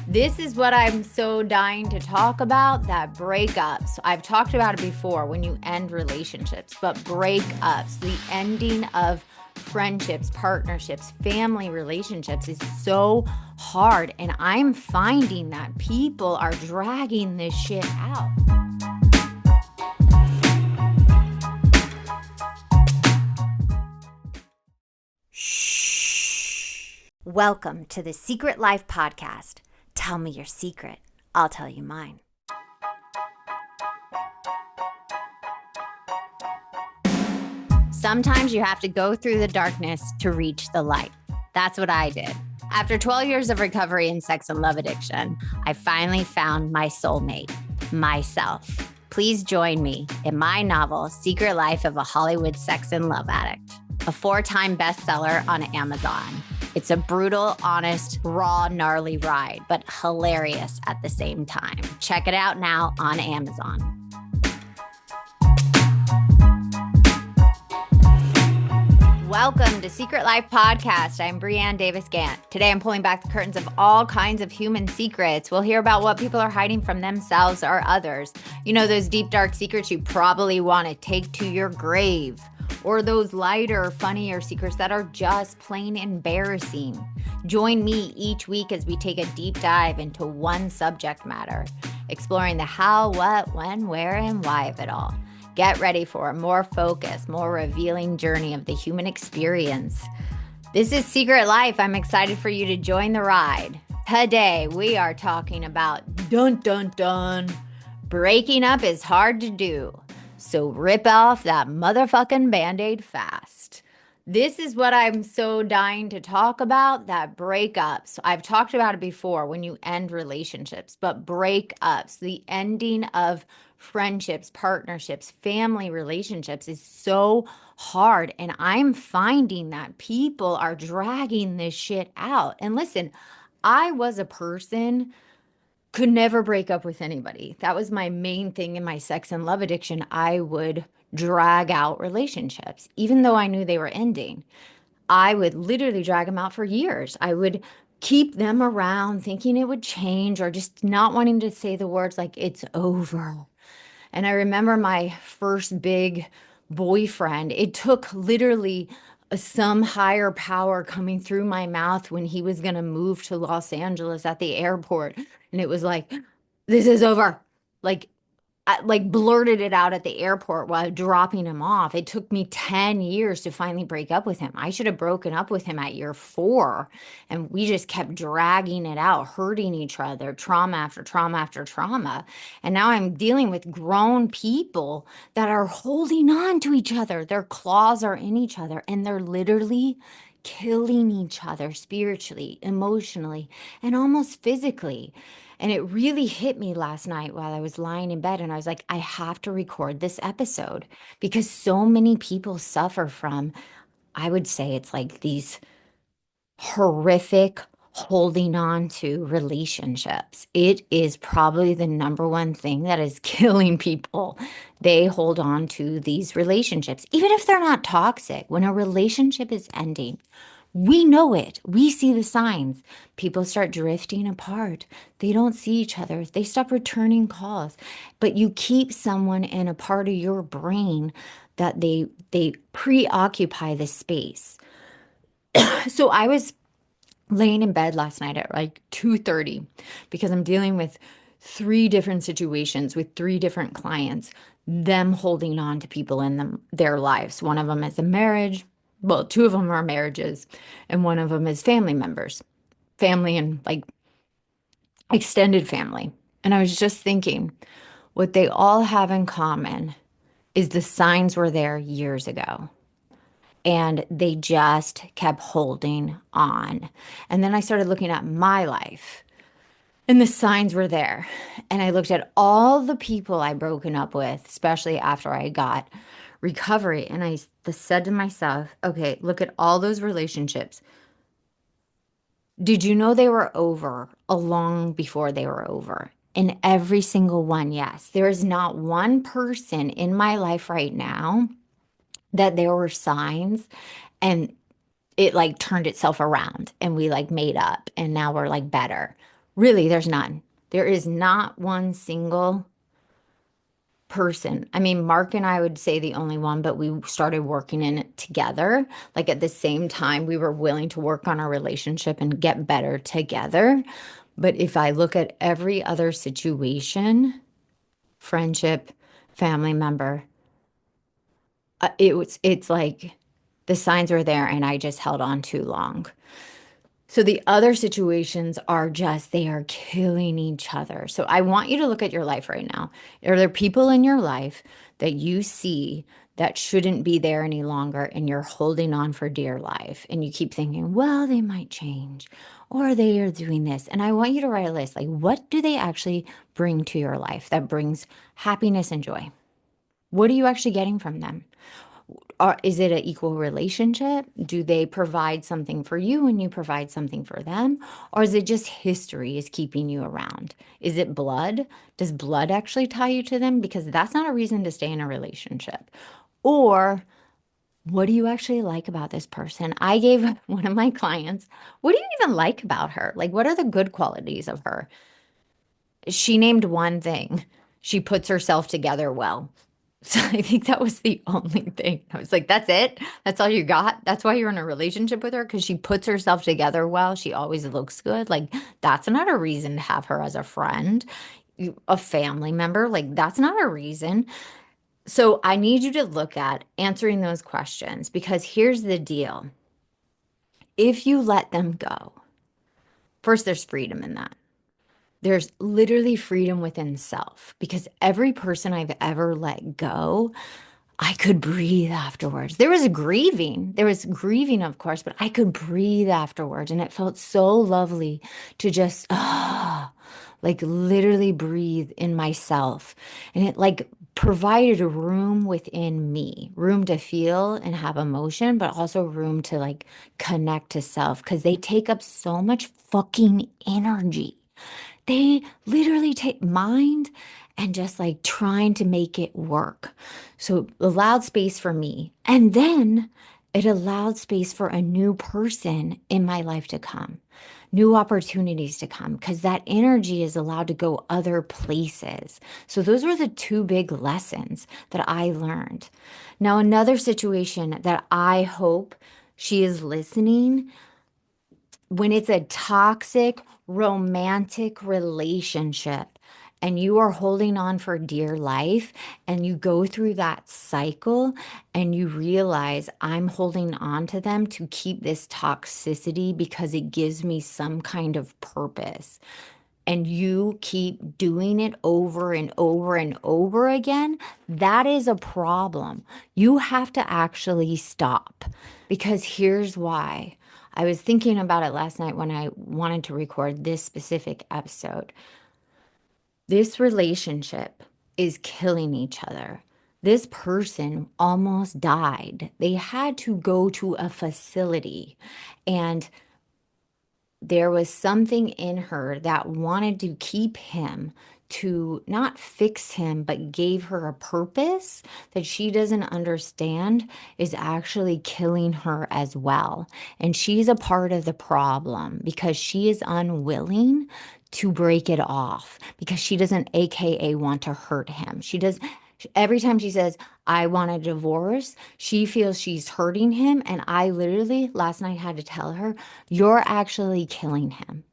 This is what I'm so dying to talk about, that breakups. I've talked about it before when you end relationships, but breakups, the ending of friendships, partnerships, family relationships is so hard. And I'm finding that people are dragging this shit out. Shh. Welcome to the Secret Life Podcast. Tell me your secret. I'll tell you mine. Sometimes you have to go through the darkness to reach the light. That's what I did. After 12 years of recovery in sex and love addiction, I finally found my soulmate, myself. Please join me in my novel, Secret Life of a Hollywood Sex and Love Addict, a 4-time bestseller on Amazon. It's a brutal, honest, raw, gnarly ride, but hilarious at the same time. Check it out now on Amazon. Welcome to Secret Life Podcast. I'm Brannne Davis-Gantt. Today I'm pulling back the curtains of all kinds of human secrets. We'll hear about what people are hiding from themselves or others. You know, those deep, dark secrets you probably want to take to your grave. Or those lighter, funnier secrets that are just plain embarrassing. Join me each week as we take a deep dive into one subject matter, exploring the how, what, when, where, and why of it all. Get ready for a more focused, more revealing journey of the human experience. This is Secret Life. I'm excited for you to join the ride. Today, we are talking about dun dun dun. Breaking up is hard to do. So rip off that motherfucking Band-Aid fast. This is what I'm so dying to talk about, that breakups. I've talked about it before when you end relationships, but breakups, the ending of friendships, partnerships, family relationships is so hard. And I'm finding that people are dragging this shit out. And listen, I was a person could never break up with anybody. That was my main thing in my sex and love addiction. I would drag out relationships, even though I knew they were ending. I would literally drag them out for years. I would keep them around thinking it would change or just not wanting to say the words like it's over. And I remember my first big boyfriend, it took literally some higher power coming through my mouth when he was going to move to Los Angeles at the airport. And it was like, this is over. Like, I blurted it out at the airport while dropping him off. It took me 10 years to finally break up with him. I should have broken up with him at year 4. And we just kept dragging it out, hurting each other, trauma after trauma after trauma. And now I'm dealing with grown people that are holding on to each other. Their claws are in each other and they're literally killing each other spiritually, emotionally, and almost physically. And it really hit me last night while I was lying in bed. And I was like, I have to record this episode because so many people suffer from, I would say it's like these horrific holding on to relationships. It is probably the number one thing that is killing people. They hold on to these relationships, even if they're not toxic. When a relationship is ending, we know it. We see the signs. People start drifting apart. They don't see each other. They stop returning calls. But you keep someone in a part of your brain that they preoccupy the space. So I was laying in bed last night at like 2:30 because I'm dealing with 3 different situations with 3 different clients, them holding on to people in their lives. One of them is a marriage. Well, 2 of them are marriages, and one of them is family members, family and like extended family. And I was just thinking, what they all have in common is the signs were there years ago. And they just kept holding on. And then I started looking at my life, and the signs were there. And I looked at all the people I'd broken up with, especially after I got recovery. And I said to myself, okay, look at all those relationships. Did you know they were over long before they were over? And every single one, yes. There is not one person in my life right now that there were signs and it like turned itself around and we like made up and now we're like better. Really, there's none. There is not one single person. I mean, Mark and I would say the only one, but we started working in it together. Like at the same time, we were willing to work on our relationship and get better together. But if I look at every other situation, friendship, family member, it's like the signs were there and I just held on too long. So the other situations are just, they are killing each other. So I want you to look at your life right now. Are there people in your life that you see that shouldn't be there any longer and you're holding on for dear life? And you keep thinking, well, they might change or they are doing this. And I want you to write a list like, what do they actually bring to your life that brings happiness and joy? What are you actually getting from them? Is it an equal relationship? Do they provide something for you and you provide something for them? Or is it just history is keeping you around? Is it blood? Does blood actually tie you to them? Because that's not a reason to stay in a relationship. Or what do you actually like about this person? I gave one of my clients, what do you even like about her? Like, what are the good qualities of her? She named one thing. She puts herself together well. So I think that was the only thing. I was like, that's it? That's all you got? That's why you're in a relationship with her? Because she puts herself together well. She always looks good. Like, that's not a reason to have her as a friend, a family member. Like, that's not a reason. So I need you to look at answering those questions because here's the deal. If you let them go, first, there's freedom in that. There's literally freedom within self because every person I've ever let go, I could breathe afterwards. There was grieving, of course, but I could breathe afterwards. And it felt so lovely to just, like literally breathe in myself. And it like provided a room within me, room to feel and have emotion, but also room to like connect to self because they take up so much fucking energy. They literally take mind and just like trying to make it work. So it allowed space for me. And then it allowed space for a new person in my life to come, new opportunities to come, because that energy is allowed to go other places. So those were the two big lessons that I learned. Now, another situation that I hope she is listening when it's a toxic romantic relationship and you are holding on for dear life and you go through that cycle and you realize I'm holding on to them to keep this toxicity because it gives me some kind of purpose and you keep doing it over and over and over again, that is a problem. You have to actually stop because here's why. I was thinking about it last night when I wanted to record this specific episode. This relationship is killing each other. This person almost died. They had to go to a facility and there was something in her that wanted to keep him, to not fix him, but gave her a purpose that she doesn't understand is actually killing her as well. And she's a part of the problem because she is unwilling to break it off because she doesn't, AKA, want to hurt him. She does. Every time she says, I want a divorce, she feels she's hurting him. And I literally last night had to tell her, you're actually killing him.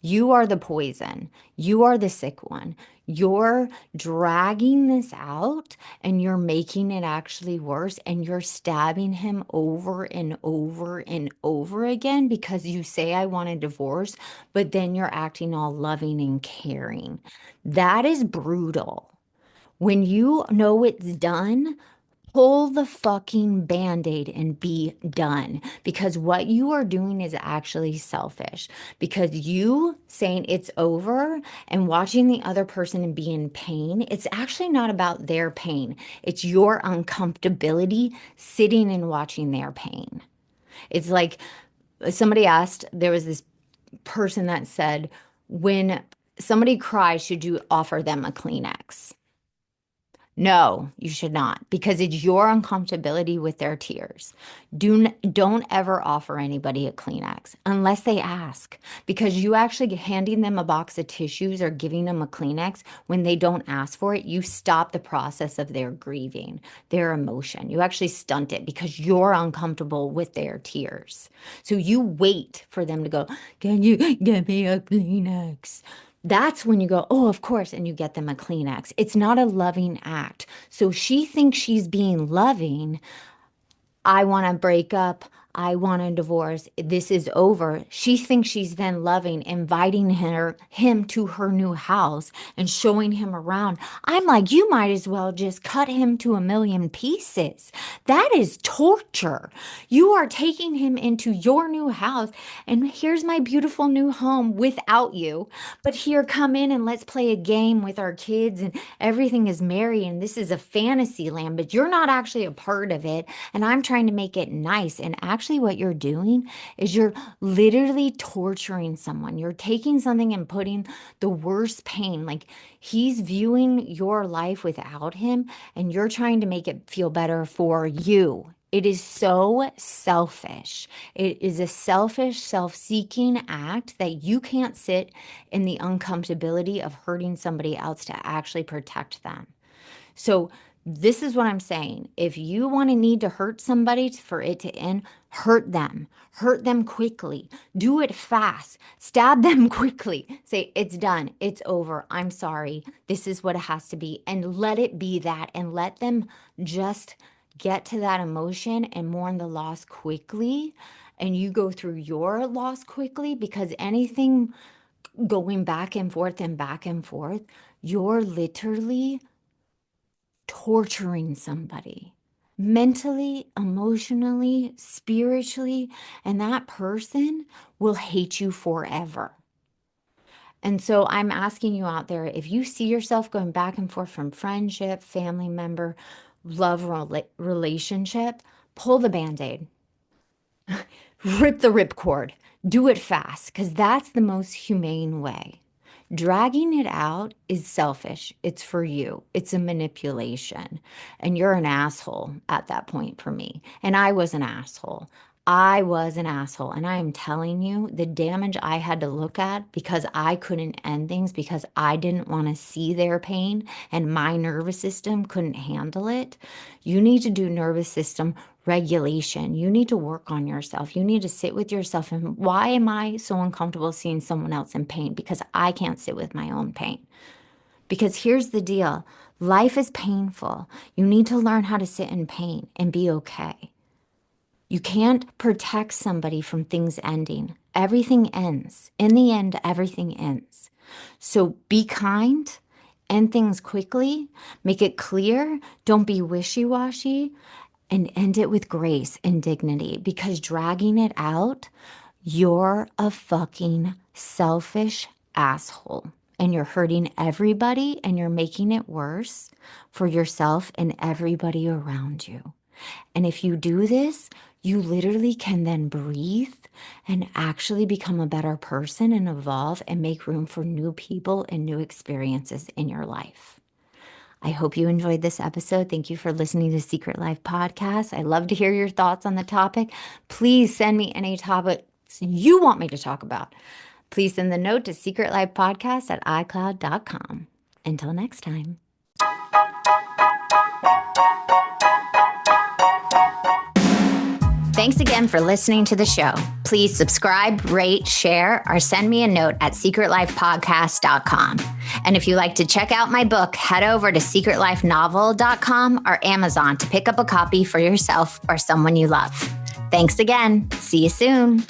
You are the poison. You are the sick one. You're dragging this out and you're making it actually worse. And you're stabbing him over and over and over again because you say, I want a divorce, but then you're acting all loving and caring. That is brutal. When you know it's done, pull the fucking band-aid and be done. Because what you are doing is actually selfish. Because you saying it's over and watching the other person and be in pain, it's actually not about their pain. It's your uncomfortability sitting and watching their pain. It's like somebody asked, there was this person that said, when somebody cries, should you offer them a Kleenex? No, you should not, because it's your uncomfortability with their tears. Don't ever offer anybody a Kleenex unless they ask, because you actually handing them a box of tissues or giving them a Kleenex when they don't ask for it, you stop the process of their grieving, their emotion. You actually stunt it because you're uncomfortable with their tears. So you wait for them to go, "Can you get me a Kleenex?" That's when you go, "Oh, of course," and you get them a Kleenex. It's not a loving act. So she thinks she's being loving. "I want to break up. I want a divorce. This is over." She thinks she's then loving, inviting him to her new house and showing him around. I'm like, you might as well just cut him to a million pieces. That is torture. You are taking him into your new house, and here's my beautiful new home without you. But here, come in and let's play a game with our kids, and everything is merry, and this is a fantasy land, but you're not actually a part of it. And I'm trying to make it nice. And actually, what you're doing is you're literally torturing someone. You're taking something and putting the worst pain. Like, he's viewing your life without him, and you're trying to make it feel better for you. It is so selfish. It is a selfish, self-seeking act that you can't sit in the uncomfortability of hurting somebody else to actually protect them. So this is what I'm saying. If you want to need to hurt somebody for it to end, hurt them. Hurt them quickly. Do it fast. Stab them quickly. Say, "It's done. It's over. I'm sorry. This is what it has to be." And let it be that. And let them just get to that emotion and mourn the loss quickly. And you go through your loss quickly, because anything going back and forth, you're literally torturing somebody mentally, emotionally, spiritually, and that person will hate you forever. And so I'm asking you out there, if you see yourself going back and forth from friendship, family member, love relationship, pull the Band-Aid. Rip the ripcord. Do it fast, because that's the most humane way. Dragging it out is selfish. It's for you. It's a manipulation. And you're an asshole at that point for me. And I was an asshole. I was an asshole. And I am telling you, the damage I had to look at because I couldn't end things, because I didn't want to see their pain and my nervous system couldn't handle it. You need to do nervous system regulation. You need to work on yourself. You need to sit with yourself. And why am I so uncomfortable seeing someone else in pain? Because I can't sit with my own pain. Because here's the deal. Life is painful. You need to learn how to sit in pain and be okay. You can't protect somebody from things ending. Everything ends. In the end, everything ends. So be kind, end things quickly, make it clear, don't be wishy-washy, and end it with grace and dignity, because dragging it out, you're a fucking selfish asshole, and you're hurting everybody, and you're making it worse for yourself and everybody around you. And if you do this, you literally can then breathe and actually become a better person and evolve and make room for new people and new experiences in your life. I hope you enjoyed this episode. Thank you for listening to Secret Life Podcast. I love to hear your thoughts on the topic. Please send me any topics you want me to talk about. Please send the note to secretlifepodcast@icloud.com. Until next time. Thanks again for listening to the show. Please subscribe, rate, share, or send me a note at secretlifepodcast.com. And if you like to check out my book, head over to secretlifenovel.com or Amazon to pick up a copy for yourself or someone you love. Thanks again. See you soon.